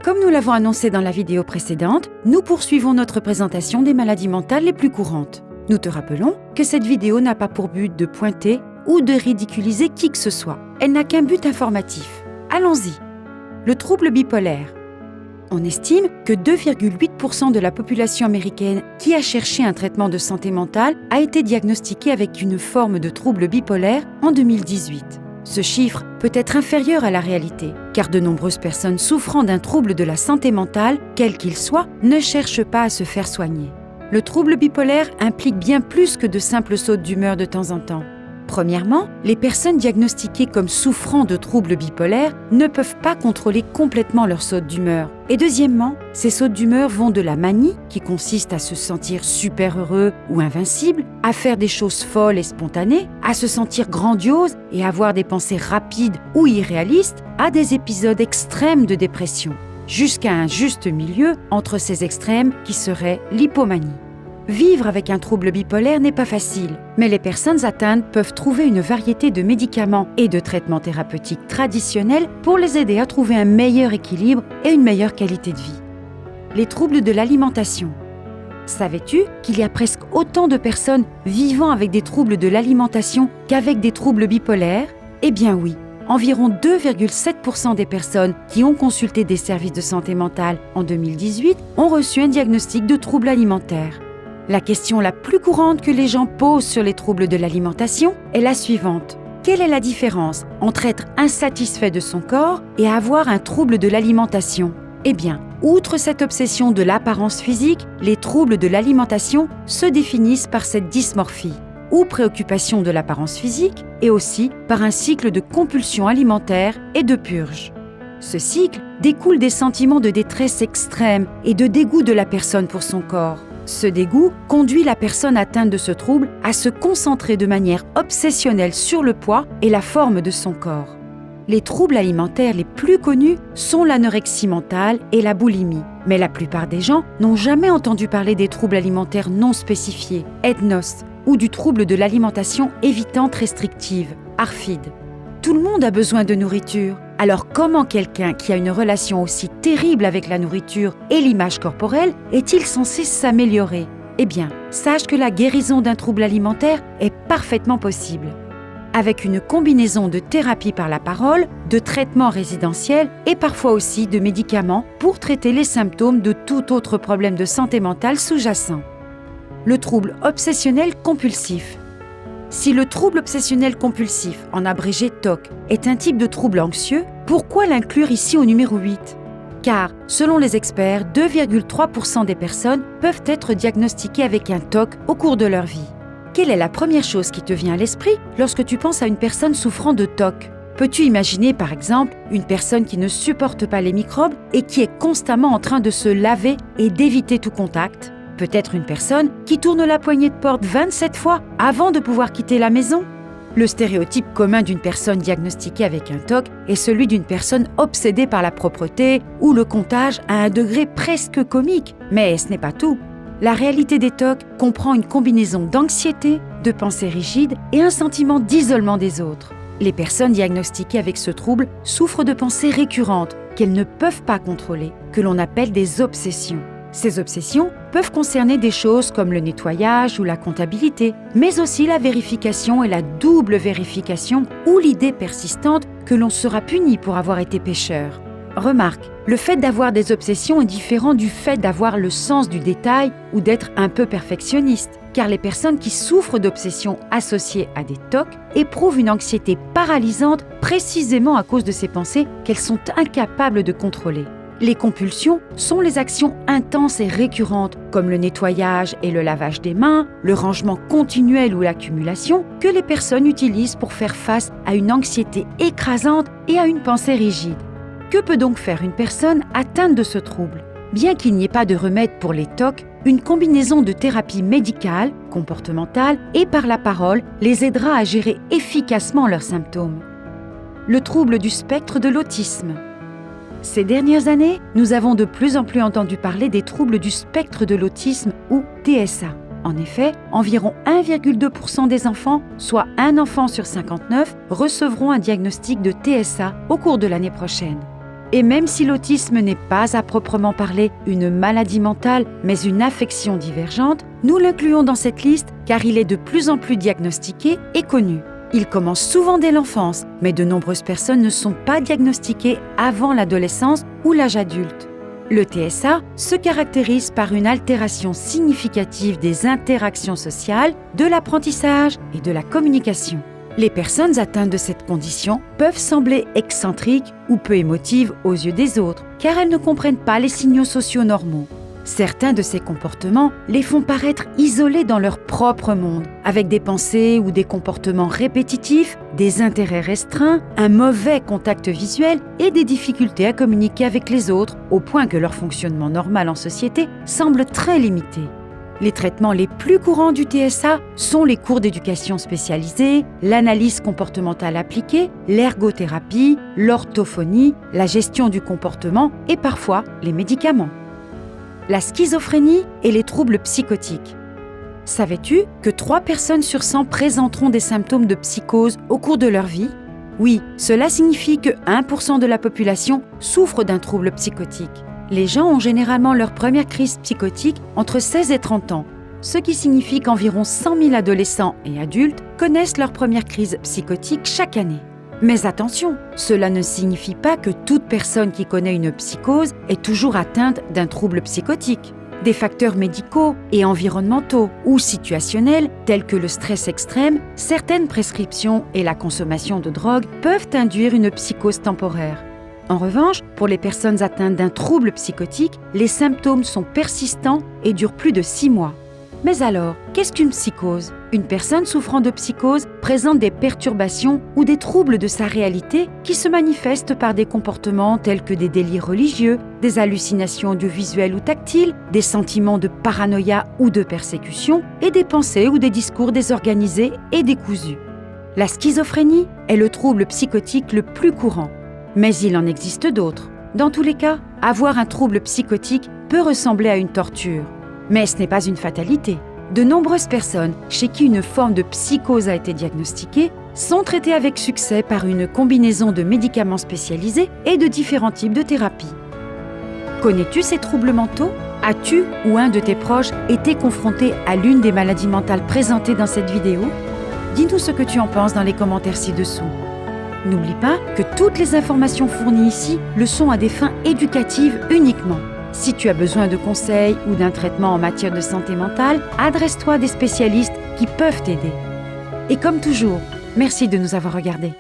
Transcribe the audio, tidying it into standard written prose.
Comme nous l'avons annoncé dans la vidéo précédente, nous poursuivons notre présentation des maladies mentales les plus courantes. Nous te rappelons que cette vidéo n'a pas pour but de pointer ou de ridiculiser qui que ce soit. Elle n'a qu'un but informatif. Allons-y. Le trouble bipolaire. On estime que 2,8% de la population américaine qui a cherché un traitement de santé mentale a été diagnostiquée avec une forme de trouble bipolaire en 2018. Ce chiffre peut être inférieur à la réalité, car de nombreuses personnes souffrant d'un trouble de la santé mentale, quel qu'il soit, ne cherchent pas à se faire soigner. Le trouble bipolaire implique bien plus que de simples sautes d'humeur de temps en temps. Premièrement, les personnes diagnostiquées comme souffrant de troubles bipolaires ne peuvent pas contrôler complètement leurs sautes d'humeur. Et deuxièmement, ces sautes d'humeur vont de la manie, qui consiste à se sentir super heureux ou invincible, à faire des choses folles et spontanées, à se sentir grandiose et avoir des pensées rapides ou irréalistes, à des épisodes extrêmes de dépression, jusqu'à un juste milieu entre ces extrêmes qui serait l'hypomanie. Vivre avec un trouble bipolaire n'est pas facile, mais les personnes atteintes peuvent trouver une variété de médicaments et de traitements thérapeutiques traditionnels pour les aider à trouver un meilleur équilibre et une meilleure qualité de vie. Les troubles de l'alimentation. Savais-tu qu'il y a presque autant de personnes vivant avec des troubles de l'alimentation qu'avec des troubles bipolaires ? Eh bien oui, environ 2,7% des personnes qui ont consulté des services de santé mentale en 2018 ont reçu un diagnostic de trouble alimentaire. La question la plus courante que les gens posent sur les troubles de l'alimentation est la suivante. Quelle est la différence entre être insatisfait de son corps et avoir un trouble de l'alimentation ? Eh bien, outre cette obsession de l'apparence physique, les troubles de l'alimentation se définissent par cette dysmorphie, ou préoccupation de l'apparence physique, et aussi par un cycle de compulsion alimentaire et de purge. Ce cycle découle des sentiments de détresse extrême et de dégoût de la personne pour son corps. Ce dégoût conduit la personne atteinte de ce trouble à se concentrer de manière obsessionnelle sur le poids et la forme de son corps. Les troubles alimentaires les plus connus sont l'anorexie mentale et la boulimie. Mais la plupart des gens n'ont jamais entendu parler des troubles alimentaires non spécifiés, EDNOS, ou du trouble de l'alimentation évitante restrictive, ARFID. Tout le monde a besoin de nourriture. Alors comment quelqu'un qui a une relation aussi terrible avec la nourriture et l'image corporelle est-il censé s'améliorer ? Eh bien, sache que la guérison d'un trouble alimentaire est parfaitement possible. Avec une combinaison de thérapie par la parole, de traitements résidentiels et parfois aussi de médicaments pour traiter les symptômes de tout autre problème de santé mentale sous-jacent. Le trouble obsessionnel compulsif. Si le trouble obsessionnel compulsif, en abrégé TOC, est un type de trouble anxieux, pourquoi l'inclure ici au numéro 8 ? Car, selon les experts, 2,3% des personnes peuvent être diagnostiquées avec un TOC au cours de leur vie. Quelle est la première chose qui te vient à l'esprit lorsque tu penses à une personne souffrant de TOC ? Peux-tu imaginer, par exemple, une personne qui ne supporte pas les microbes et qui est constamment en train de se laver et d'éviter tout contact ? Peut-être une personne qui tourne la poignée de porte 27 fois avant de pouvoir quitter la maison. Le stéréotype commun d'une personne diagnostiquée avec un TOC est celui d'une personne obsédée par la propreté ou le comptage à un degré presque comique. Mais ce n'est pas tout. La réalité des TOC comprend une combinaison d'anxiété, de pensées rigides et un sentiment d'isolement des autres. Les personnes diagnostiquées avec ce trouble souffrent de pensées récurrentes qu'elles ne peuvent pas contrôler, que l'on appelle des obsessions. Ces obsessions peuvent concerner des choses comme le nettoyage ou la comptabilité, mais aussi la vérification et la double vérification ou l'idée persistante que l'on sera puni pour avoir été pécheur. Remarque, le fait d'avoir des obsessions est différent du fait d'avoir le sens du détail ou d'être un peu perfectionniste, car les personnes qui souffrent d'obsessions associées à des TOC éprouvent une anxiété paralysante précisément à cause de ces pensées qu'elles sont incapables de contrôler. Les compulsions sont les actions intenses et récurrentes, comme le nettoyage et le lavage des mains, le rangement continuel ou l'accumulation, que les personnes utilisent pour faire face à une anxiété écrasante et à une pensée rigide. Que peut donc faire une personne atteinte de ce trouble ? Bien qu'il n'y ait pas de remède pour les TOC, une combinaison de thérapies médicales, comportementales et par la parole les aidera à gérer efficacement leurs symptômes. Le trouble du spectre de l'autisme. Ces dernières années, nous avons de plus en plus entendu parler des troubles du spectre de l'autisme ou TSA. En effet, environ 1,2% des enfants, soit un enfant sur 59, recevront un diagnostic de TSA au cours de l'année prochaine. Et même si l'autisme n'est pas à proprement parler une maladie mentale, mais une affection divergente, nous l'incluons dans cette liste car il est de plus en plus diagnostiqué et connu. Il commence souvent dès l'enfance, mais de nombreuses personnes ne sont pas diagnostiquées avant l'adolescence ou l'âge adulte. Le TSA se caractérise par une altération significative des interactions sociales, de l'apprentissage et de la communication. Les personnes atteintes de cette condition peuvent sembler excentriques ou peu émotives aux yeux des autres, car elles ne comprennent pas les signaux sociaux normaux. Certains de ces comportements les font paraître isolés dans leur propre monde, avec des pensées ou des comportements répétitifs, des intérêts restreints, un mauvais contact visuel et des difficultés à communiquer avec les autres, au point que leur fonctionnement normal en société semble très limité. Les traitements les plus courants du TSA sont les cours d'éducation spécialisée, l'analyse comportementale appliquée, l'ergothérapie, l'orthophonie, la gestion du comportement et parfois les médicaments. La schizophrénie et les troubles psychotiques. Savais-tu que 3 personnes sur 100 présenteront des symptômes de psychose au cours de leur vie? Oui, cela signifie que 1% de la population souffre d'un trouble psychotique. Les gens ont généralement leur première crise psychotique entre 16 et 30 ans, ce qui signifie qu'environ 100 000 adolescents et adultes connaissent leur première crise psychotique chaque année. Mais attention, cela ne signifie pas que toute personne qui connaît une psychose est toujours atteinte d'un trouble psychotique. Des facteurs médicaux et environnementaux ou situationnels tels que le stress extrême, certaines prescriptions et la consommation de drogue peuvent induire une psychose temporaire. En revanche, pour les personnes atteintes d'un trouble psychotique, les symptômes sont persistants et durent plus de 6 mois. Mais alors, qu'est-ce qu'une psychose? Une personne souffrant de psychose présente des perturbations ou des troubles de sa réalité qui se manifestent par des comportements tels que des délires religieux, des hallucinations audiovisuelles ou tactiles, des sentiments de paranoïa ou de persécution et des pensées ou des discours désorganisés et décousus. La schizophrénie est le trouble psychotique le plus courant. Mais il en existe d'autres. Dans tous les cas, avoir un trouble psychotique peut ressembler à une torture. Mais ce n'est pas une fatalité. De nombreuses personnes chez qui une forme de psychose a été diagnostiquée sont traitées avec succès par une combinaison de médicaments spécialisés et de différents types de thérapies. Connais-tu ces troubles mentaux? As-tu ou un de tes proches été confronté à l'une des maladies mentales présentées dans cette vidéo? Dis-nous ce que tu en penses dans les commentaires ci-dessous. N'oublie pas que toutes les informations fournies ici le sont à des fins éducatives uniquement. Si tu as besoin de conseils ou d'un traitement en matière de santé mentale, adresse-toi à des spécialistes qui peuvent t'aider. Et comme toujours, merci de nous avoir regardés.